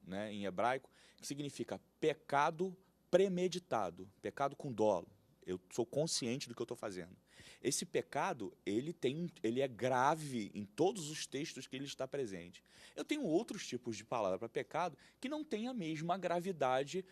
né, em hebraico, que significa pecado premeditado, pecado com dolo. Eu sou consciente do que eu estou fazendo. Esse pecado, ele é grave em todos os textos que ele está presente. Eu tenho outros tipos de palavra para pecado que não têm a mesma gravidade,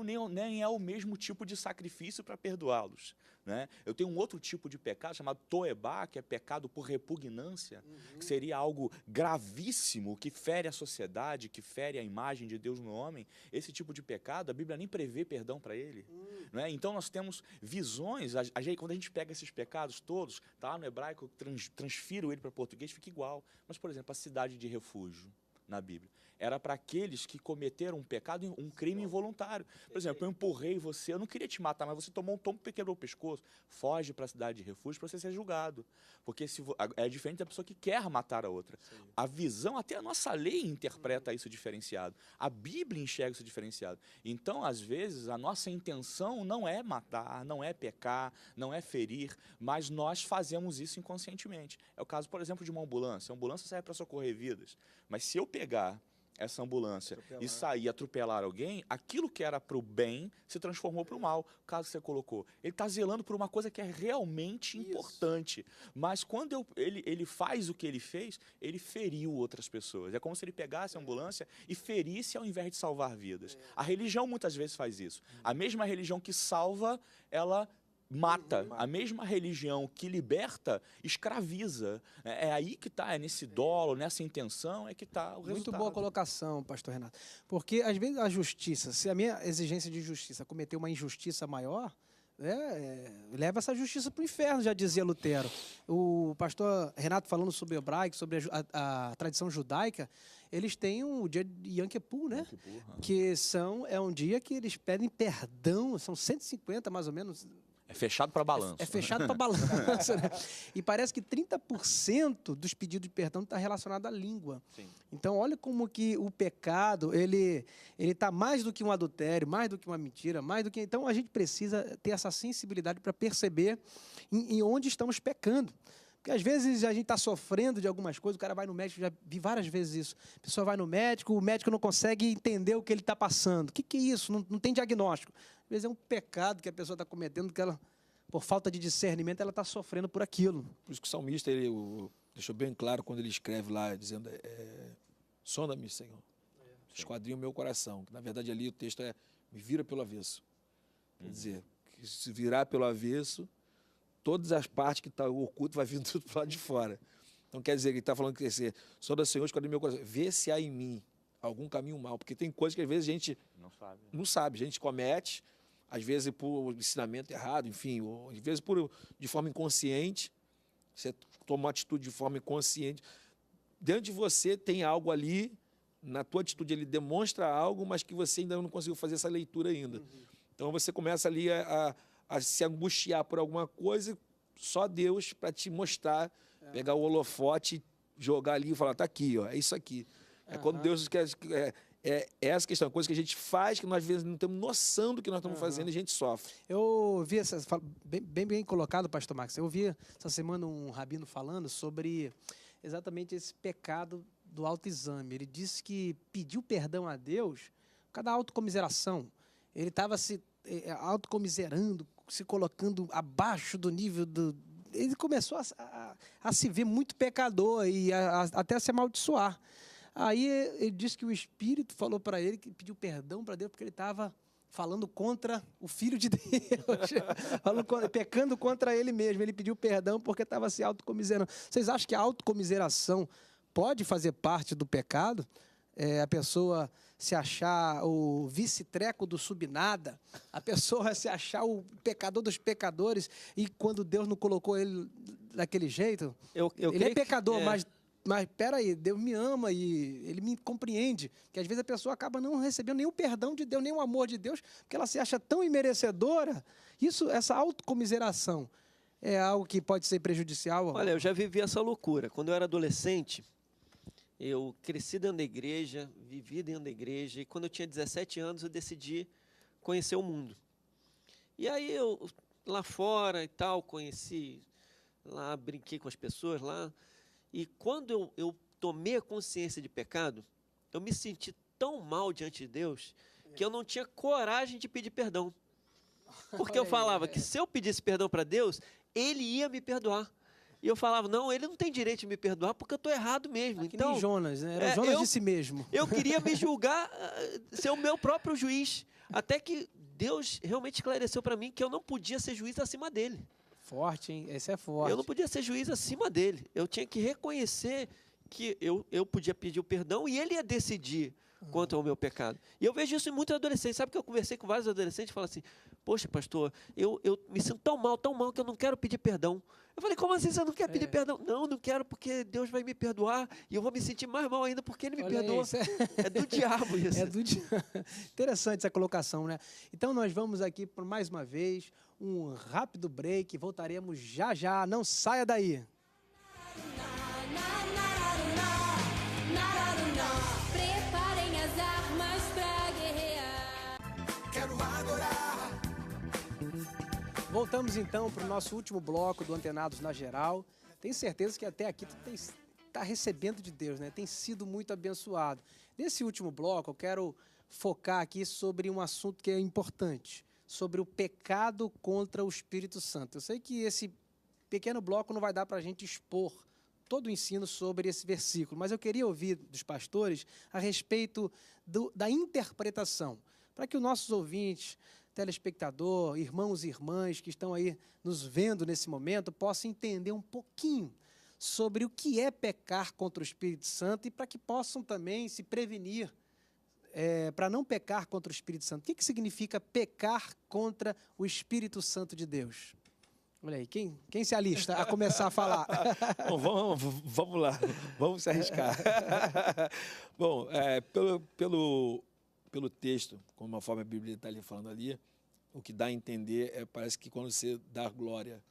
nem é o mesmo tipo de sacrifício para perdoá-los, né? Eu tenho um outro tipo de pecado chamado toebá, que é pecado por repugnância, que seria algo gravíssimo, que fere a sociedade, que fere a imagem de Deus no homem. Esse tipo de pecado, a Bíblia nem prevê perdão para ele. Né? Então, nós temos visões, quando a gente pega esses pecados todos, tá lá no hebraico, transfiro ele para português, fica igual. Mas, por exemplo, a cidade de refúgio na Bíblia era para aqueles que cometeram um pecado, um crime involuntário. Por exemplo, eu empurrei você, eu não queria te matar, mas você tomou um tombo e quebrou o pescoço. Foge para a cidade de refúgio para você ser julgado. Porque é diferente da pessoa que quer matar a outra. A visão, até a nossa lei interpreta isso diferenciado. A Bíblia enxerga isso diferenciado. Então, às vezes, a nossa intenção não é matar, não é pecar, não é ferir, mas nós fazemos isso inconscientemente. É o caso, por exemplo, de uma ambulância. A ambulância serve para socorrer vidas. Mas se eu pegar essa ambulância e sair e atropelar alguém, aquilo que era para o bem se transformou para o mal. O caso que você colocou. Ele está zelando por uma coisa que é realmente importante. Mas quando ele faz o que ele fez, ele feriu outras pessoas. É como se ele pegasse a ambulância e ferisse ao invés de salvar vidas. A religião muitas vezes faz isso. A mesma religião que salva, ela mata. A mesma religião que liberta, escraviza. É aí que está, é nesse dolo, nessa intenção, é que está o resultado. Muito boa colocação, pastor Renato. Porque, às vezes, a justiça, se a minha exigência de justiça cometer uma injustiça maior, leva essa justiça para o inferno, já dizia Lutero. O pastor Renato falando sobre o hebraico, sobre a tradição judaica, eles têm o dia de Yom Kippur, né? Que é um dia que eles pedem perdão, são 150 mais ou menos. É fechado para balanço. É fechado para balanço, né? E parece que 30% dos pedidos de perdão está relacionado à língua. Sim. Então, olha como que o pecado, ele está mais do que um adultério, mais do que uma mentira, mais do que... Então, a gente precisa ter essa sensibilidade para perceber em onde estamos pecando. Porque, às vezes, a gente está sofrendo de algumas coisas, o cara vai no médico, já vi várias vezes isso. A pessoa vai no médico, o médico não consegue entender o que ele está passando. O que é isso? Não tem diagnóstico. Às vezes é um pecado que a pessoa está cometendo, que ela, por falta de discernimento, ela está sofrendo por aquilo. Por isso que o salmista deixou bem claro quando ele escreve lá, dizendo, sonda-me, Senhor, esquadrinha o meu coração. Na verdade, ali o texto me vira pelo avesso. Quer dizer, que se virar pelo avesso, todas as partes que estão ocultas vai vir tudo para lá de fora. Então, quer dizer, ele está falando que sonda, Senhor, esquadrinha o meu coração. Vê se há em mim algum caminho mal. Porque tem coisas que, às vezes, a gente não sabe. A gente comete... Às vezes por ensinamento errado, enfim, ou às vezes de forma inconsciente, você toma uma atitude de forma inconsciente. Dentro de você tem algo ali, na tua atitude ele demonstra algo, mas que você ainda não conseguiu fazer essa leitura ainda. Então você começa ali a se angustiar por alguma coisa, só Deus para te mostrar, pegar o holofote, jogar ali e falar, tá aqui, ó, é isso aqui. É quando Deus quer... É essa questão, coisa que a gente faz, que nós às vezes não temos noção do que nós estamos fazendo e a gente sofre. Eu vi, bem colocado, pastor Max, eu vi essa semana um rabino falando sobre exatamente esse pecado do autoexame. Ele disse que pediu perdão a Deus por causa da autocomiseração. Ele estava se autocomiserando, se colocando abaixo do nível do... Ele começou a se ver muito pecador e até a se amaldiçoar. Aí ele disse que o Espírito falou para ele, que pediu perdão para Deus, porque ele estava falando contra o Filho de Deus, pecando contra ele mesmo. Ele pediu perdão porque estava se autocomiserando. Vocês acham que a autocomiseração pode fazer parte do pecado? A pessoa se achar o vice-treco do subnada, a pessoa se achar o pecador dos pecadores, e quando Deus não colocou ele daquele jeito, ele é pecador, mas peraí, Deus me ama e Ele me compreende. Que às vezes a pessoa acaba não recebendo nem o perdão de Deus, nem o amor de Deus, porque ela se acha tão imerecedora. Essa autocomiseração é algo que pode ser prejudicial? Olha, eu já vivi essa loucura. Quando eu era adolescente, eu cresci dentro da igreja, vivi dentro da igreja, e quando eu tinha 17 anos eu decidi conhecer o mundo. E aí eu, lá fora e tal, conheci, lá brinquei com as pessoas lá. E quando eu tomei a consciência de pecado, eu me senti tão mal diante de Deus que eu não tinha coragem de pedir perdão. Porque eu falava que se eu pedisse perdão para Deus, Ele ia me perdoar. E eu falava, não, Ele não tem direito de me perdoar porque eu estou errado mesmo. Que então, nem Jonas, né? Era Jonas de si mesmo. Eu queria me julgar, ser o meu próprio juiz. Até que Deus realmente esclareceu para mim que eu não podia ser juiz acima dele. Forte, hein? Esse é forte. Eu não podia ser juiz acima dele. Eu tinha que reconhecer que eu podia pedir o perdão e ele ia decidir quanto ao meu pecado. E eu vejo isso em muitos adolescentes. Sabe que eu conversei com vários adolescentes e falo assim, poxa, pastor, eu me sinto tão mal, que eu não quero pedir perdão. Eu falei, como assim você não quer pedir perdão? Não quero porque Deus vai me perdoar e eu vou me sentir mais mal ainda porque Ele me perdoou. É do diabo isso. É do diabo. Interessante essa colocação, né? Então nós vamos aqui por mais uma vez, um rápido break, voltaremos já já, não saia daí. Preparem as armas pra guerrear. Quero adorar. Voltamos então para o nosso último bloco do Antenados na Geral. Tenho certeza que até aqui tu está recebendo de Deus, né? Tem sido muito abençoado. Nesse último bloco eu quero focar aqui sobre um assunto que é importante, sobre o pecado contra o Espírito Santo. Eu sei que esse pequeno bloco não vai dar para a gente expor todo o ensino sobre esse versículo, mas eu queria ouvir dos pastores a respeito da interpretação, para que os nossos ouvintes, telespectador, irmãos e irmãs que estão aí nos vendo nesse momento, possam entender um pouquinho sobre o que é pecar contra o Espírito Santo e para que possam também se prevenir para não pecar contra o Espírito Santo. O que significa pecar contra o Espírito Santo de Deus? Olha aí, quem se alista a começar a falar? Bom, vamos lá, vamos se arriscar. Bom, pelo texto, como a forma a Bíblia está ali falando ali, o que dá a entender parece que quando você dá glória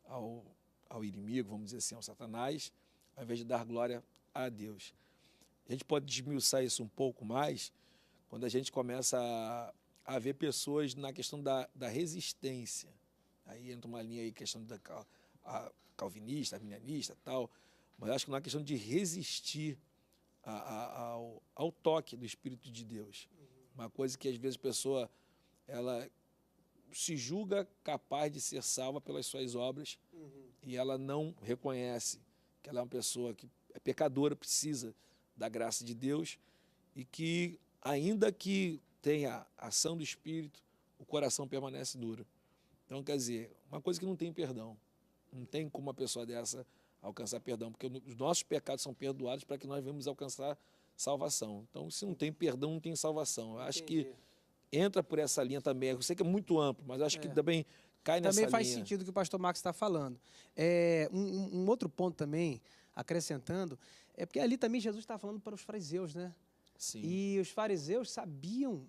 ao inimigo, vamos dizer assim, ao Satanás, ao invés de dar glória a Deus. A gente pode desmiuçar isso um pouco mais quando a gente começa a ver pessoas na questão da resistência. Aí entra uma linha aí, questão da calvinista, arminianista e tal, mas acho que na questão de resistir ao toque do Espírito de Deus. Uma coisa que às vezes a pessoa ela se julga capaz de ser salva pelas suas obras e ela não reconhece que ela é uma pessoa que é pecadora, precisa da graça de Deus e que, ainda que tenha ação do Espírito, o coração permanece duro. Então, quer dizer, uma coisa que não tem perdão. Não tem como uma pessoa dessa alcançar perdão, porque os nossos pecados são perdoados para que nós venhamos alcançar salvação. Então, se não tem perdão, não tem salvação. Eu acho que entra por essa linha também. Eu sei que é muito amplo, mas acho que também cai nessa Também faz linha. sentido o que o pastor Marcos está falando. Um outro ponto também, acrescentando, é porque ali também Jesus está falando para os fariseus, né? Sim. E os fariseus sabiam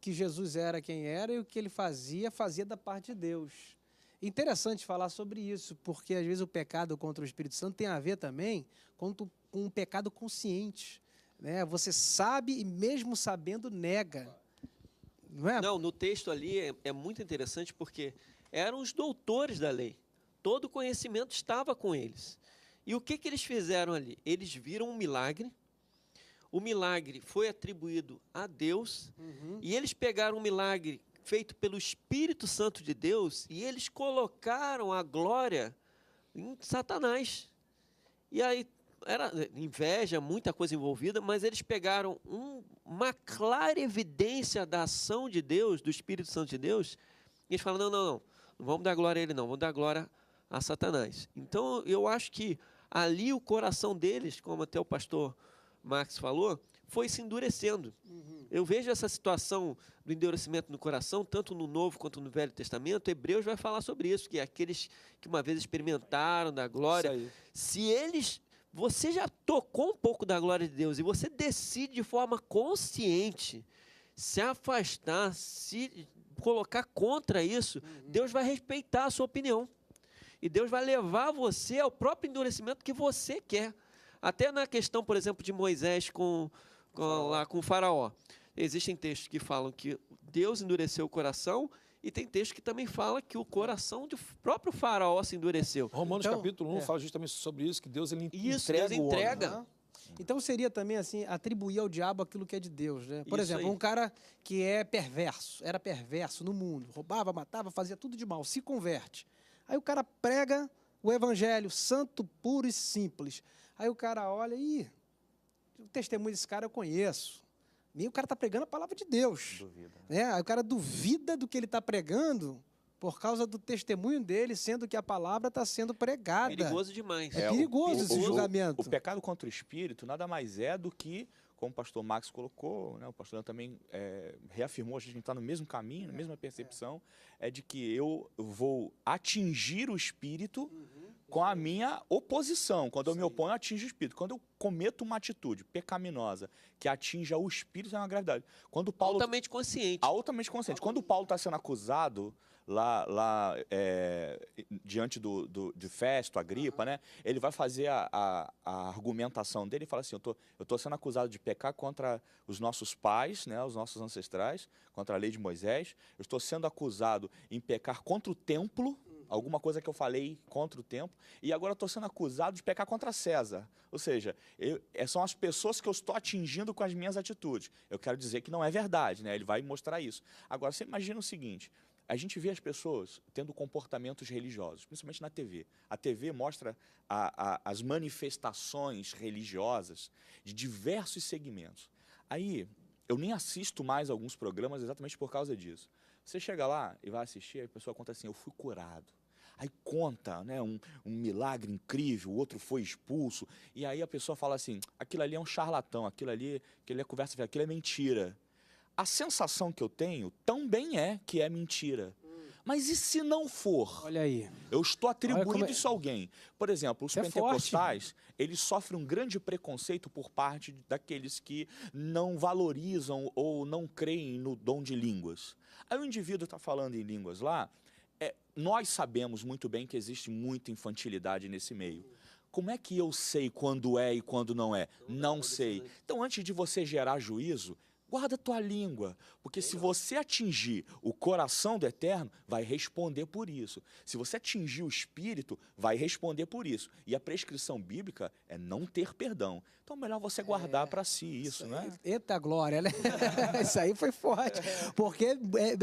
que Jesus era quem era e o que ele fazia da parte de Deus. Interessante falar sobre isso, porque às vezes o pecado contra o Espírito Santo tem a ver também com um pecado consciente, né? Você sabe e mesmo sabendo nega. Não é? Não, no texto ali é muito interessante porque eram os doutores da lei. Todo o conhecimento estava com eles. E o que eles fizeram ali? Eles viram um milagre. O milagre foi atribuído a Deus. E eles pegaram um milagre feito pelo Espírito Santo de Deus e eles colocaram a glória em Satanás. E aí era inveja, muita coisa envolvida, mas eles pegaram uma clara evidência da ação de Deus, do Espírito Santo de Deus, e eles falaram, não vamos dar glória a ele não, vamos dar glória a Satanás. Então, eu acho que ali o coração deles, como até o pastor Marcos falou, foi se endurecendo. Eu vejo essa situação do endurecimento no coração, tanto no Novo quanto no Velho Testamento. Hebreus vai falar sobre isso, que aqueles que uma vez experimentaram da glória, se eles... Você já tocou um pouco da glória de Deus e você decide de forma consciente se afastar, se colocar contra isso, Deus vai respeitar a sua opinião. E Deus vai levar você ao próprio endurecimento que você quer. Até na questão, por exemplo, de Moisés com o faraó. Existem textos que falam que Deus endureceu o coração e tem textos que também falam que o coração do próprio faraó se endureceu. Romanos Então, capítulo 1 fala justamente sobre isso, que Deus ele Isso, entrega Deus o homem. entrega. Então seria também assim, atribuir ao diabo aquilo que é de Deus, né? Por Isso exemplo, aí. um cara que era perverso no mundo, roubava, matava, fazia tudo de mal, se converte. Aí o cara prega o evangelho santo, puro e simples. Aí o cara olha, o testemunho desse cara eu conheço. Nem o cara está pregando a palavra de Deus. Duvida. Né? Aí o cara duvida do que ele está pregando por causa do testemunho dele, sendo que a palavra está sendo pregada. Perigoso demais. É perigoso esse julgamento. O pecado contra o espírito nada mais é do que, como o pastor Max colocou, né, o pastor Leandro também reafirmou, a gente está no mesmo caminho, na mesma percepção, é de que eu vou atingir o espírito com a minha oposição. Quando eu me oponho, eu atinjo o espírito. Quando eu cometo uma atitude pecaminosa que atinja o espírito, é uma gravidade. Quando Paulo... Altamente consciente. Altamente consciente. Quando Paulo está sendo acusado lá diante de Festo, Agripa, né? Ele vai fazer a argumentação dele e fala assim, eu tô sendo acusado de pecar contra os nossos pais, né? Os nossos ancestrais, contra a lei de Moisés. Eu estou sendo acusado em pecar contra o templo, alguma coisa que eu falei contra o templo, e agora eu estou sendo acusado de pecar contra César. Ou seja, são as pessoas que eu estou atingindo com as minhas atitudes. Eu quero dizer que não é verdade, né? Ele vai mostrar isso. Agora, você imagina o seguinte, a gente vê as pessoas tendo comportamentos religiosos, principalmente na TV. A TV mostra as manifestações religiosas de diversos segmentos. Aí, eu nem assisto mais alguns programas exatamente por causa disso. Você chega lá e vai assistir, a pessoa conta assim, eu fui curado. Aí conta, né, um milagre incrível, o outro foi expulso. E aí a pessoa fala assim, aquilo ali é um charlatão, aquilo ali é conversa, aquilo é mentira. A sensação que eu tenho também é que é mentira. Mas e se não for? Olha aí. Eu estou atribuindo Olha como isso a alguém. Por exemplo, os Isso é pentecostais, eles sofrem um grande preconceito por parte daqueles que não valorizam ou não creem no dom de línguas. Aí o indivíduo está falando em línguas lá, nós sabemos muito bem que existe muita infantilidade nesse meio. Como é que eu sei quando é e quando não é? Não sei. Então, antes de você gerar juízo, guarda a tua língua, porque se você atingir o coração do Eterno, vai responder por isso. Se você atingir o Espírito, vai responder por isso. E a prescrição bíblica é não ter perdão. Então, melhor você guardar para si isso, né? Eita glória, né? Isso aí foi forte, porque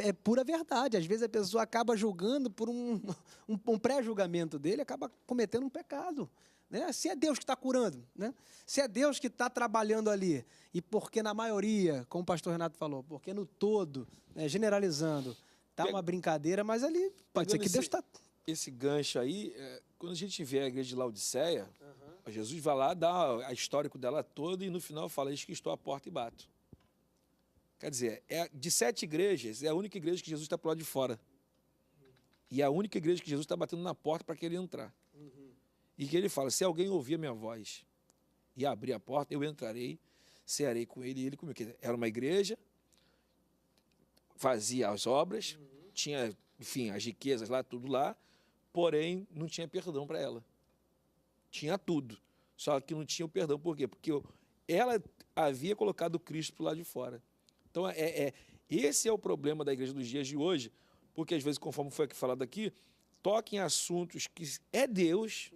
é pura verdade. Às vezes a pessoa acaba julgando por um pré-julgamento dele, acaba cometendo um pecado. Né? Se é Deus que está curando, né? Se é Deus que está trabalhando ali, e porque na maioria, como o pastor Renato falou, porque no todo, né, generalizando, está uma brincadeira, mas ali pode ser que Deus está... Esse gancho aí, quando a gente vê a igreja de Laodiceia, Jesus vai lá, dá a histórico dela toda e no final fala, eis que estou à porta e bato. Quer dizer, de 7 igrejas, é a única igreja que Jesus está para o lado de fora. E é a única igreja que Jesus está batendo na porta para que ele entrar. E que ele fala, se alguém ouvir a minha voz e abrir a porta, eu entrarei, cearei com ele e ele comigo. Era uma igreja, fazia as obras, tinha, enfim, as riquezas lá, tudo lá, porém não tinha perdão para ela. Tinha tudo, só que não tinha o perdão. Por quê? Porque ela havia colocado Cristo para o lado de fora. Então, esse é o problema da igreja dos dias de hoje, porque às vezes, conforme foi aqui falado aqui, toca em assuntos que é Deus,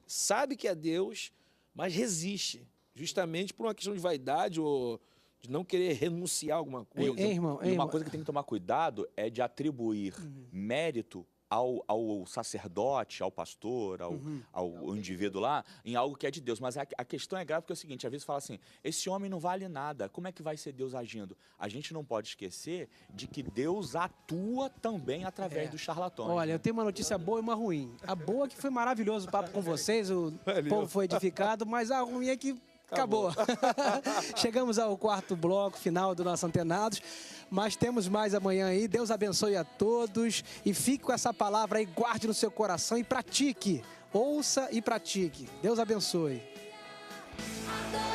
sabe que é Deus, mas resiste, justamente por uma questão de vaidade ou de não querer renunciar a alguma coisa. Irmão, E uma coisa que tem que tomar cuidado é de atribuir mérito ao sacerdote, ao pastor, ao indivíduo lá, em algo que é de Deus. Mas a questão é grave porque é o seguinte, às vezes fala assim, esse homem não vale nada, como é que vai ser Deus agindo? A gente não pode esquecer de que Deus atua também através dos charlatões. Olha, eu tenho uma notícia boa e uma ruim. A boa é que foi maravilhoso o papo com vocês, o povo foi edificado, mas a ruim é que acabou. Chegamos ao quarto bloco final do nosso Antenados, mas temos mais amanhã aí. Deus abençoe a todos e fique com essa palavra aí, guarde no seu coração e pratique. Ouça e pratique. Deus abençoe. Adoro